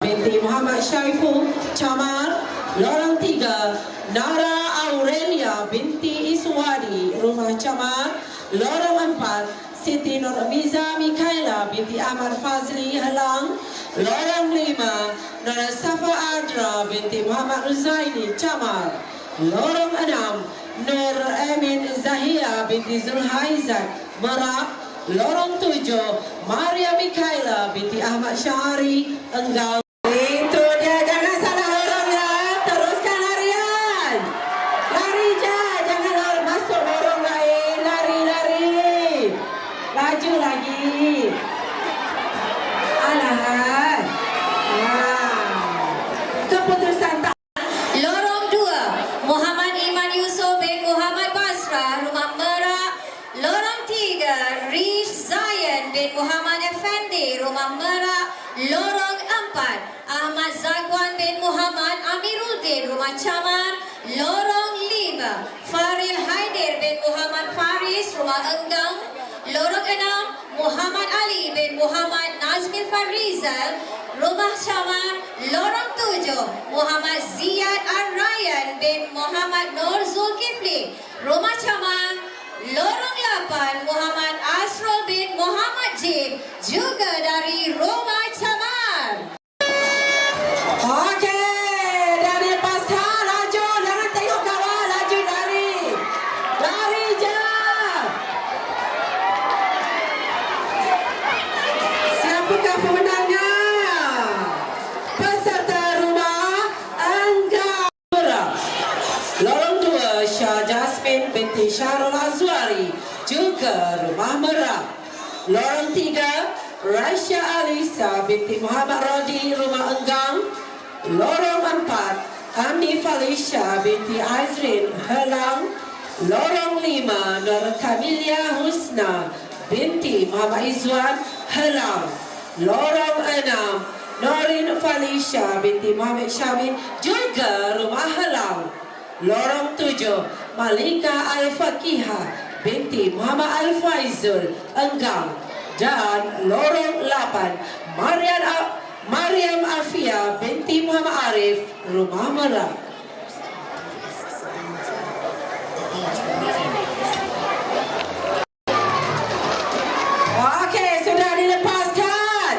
binti Muhammad Syaiful Camar. Lorong 3 Nara Aurelia binti Iswadi rumah Camar. Lorong 4 Siti Nurmiza Mikaela binti Ahmad Fazli Helang. Lorong 5 Nora Safa Adra binti Muhammad Ruzaini Camar. Lorong 6 Nur Amin Zahia binti Zulhaizat Merak. Lorong 7 Maria Mikaela binti Ahmad Syahari Enggang. Itu dia, jangan salah lorong ya. Teruskan larian. Lari je, jangan masuk lorong lain. Lari. Laju lagi. Alahan. Keputusan tak. Lorong 2 Muhammad Iman Yusof bin Muhammad Basra rumah Merak. Lorong 3 Rish Zayan bin Muhammad Effendi rumah Merak. Lorong 4 Ahmad Zagwan bin Muhammad Amiruddin rumah Camar. Lorong 5 Faril Haidir bin Muhammad Faris rumah Enggang. Lorong 6 Muhammad Ali bin Muhammad Nazmil Farizal rumah Camar. Lorong 7 Muhammad Ziyad Ar-Rayyan bin Muhammad Nur Zulkifli rumah Camar. Lorong 8 Muhammad Asrul bin Muhammad Jib juga dari rumah Camar. Okey, dari pasal laju, jangan tengok kawan, laju lari je. Siapakah pemenangnya? Peserta rumah Enggang. Lorong 2 Syah Jasmine binti Syarul Azwari juga rumah Merak. Lorong 3 Raisya Alisa binti Muhammad Rodi rumah Enggang. Lorong 4 Amni Falisha binti Azrin Helang. Lorong 5 Nur Kamilia Husna binti Muhammad Izwan Helang. Lorong 6 Norin Falisha binti Muhammad Syamil juga rumah Helang. Lorong 7 Malika Al-Fakihah binti Muhammad Al-Faizul Enggang. Dan lorong 8 Mariam Afia binti Muhammad Arif rumah Merak. Okey, sudah dilepaskan.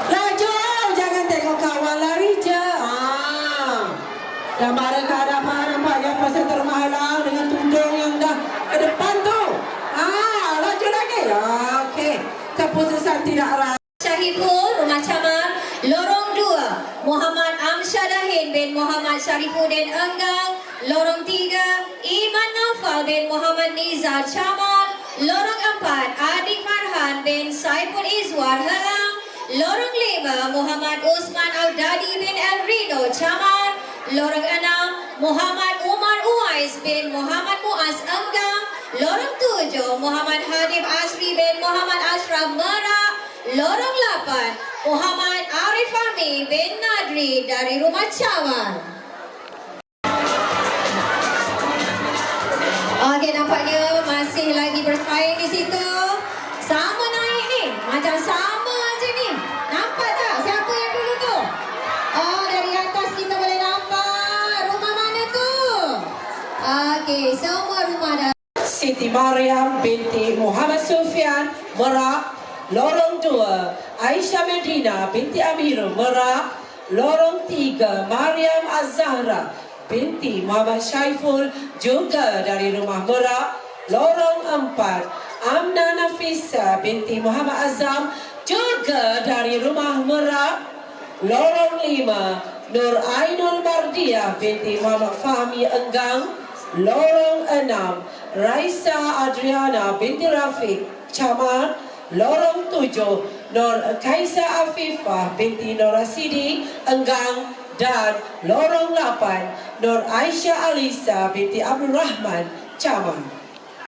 Laju, jangan tengok kawan, lari je. Gambar ke hadapan, nampak yang peserta rumah Helang dengan tudung yang dah ke depan tu. Laju lagi. Okey, keputusan tidak rasa. Syahiful rumah Camar. Lorong 2 Muhammad Amsyadahin bin Muhammad Syarifuddin Enggang. Lorong 3 Iman Naufal bin Muhammad Nizar Camar. Lorong 4 Adik Farhan bin Saiful Izwar Helang. Lorong 5 Muhammad Usman Al-Dadi bin El Rino Camar. Lorong 6 Muhammad Umar Uwais bin Muhammad Muaz Enggang. Lorong 7 Muhammad Hadif Asri bin Muhammad Ashraf Merak. Lorong 8 Muhammad Arif Fahmi bin Nadri dari rumah Camar. Okey, nampaknya masih lagi bermain di situ. Sama naik ni, macam sama aja ni. Nampak tak siapa yang dulu tu? Oh, dari atas kita boleh nampak. Rumah mana tu? Okey, semua rumah dah. Siti Mariam binti Muhammad Sufyan Merak. Lorong 2 Aisyah Medina binti Amirul Merak. Lorong 3 Mariam Az-Zahra binti Muhammad Syaiful juga dari rumah Merak. Lorong 4 Amna Nafisa binti Muhammad Azam juga dari rumah Merak. Lorong 5 Nur Ainul Mardiah binti Muhammad Fahmi Enggang. Lorong 6 Raisa Adriana binti Rafiq Camar. Lorong 7 Nur Kaisa Afifah binti Nur Rasidi Enggang. Dan lorong 8 Nur Aisyah Alisa binti Abdul Rahman Camar.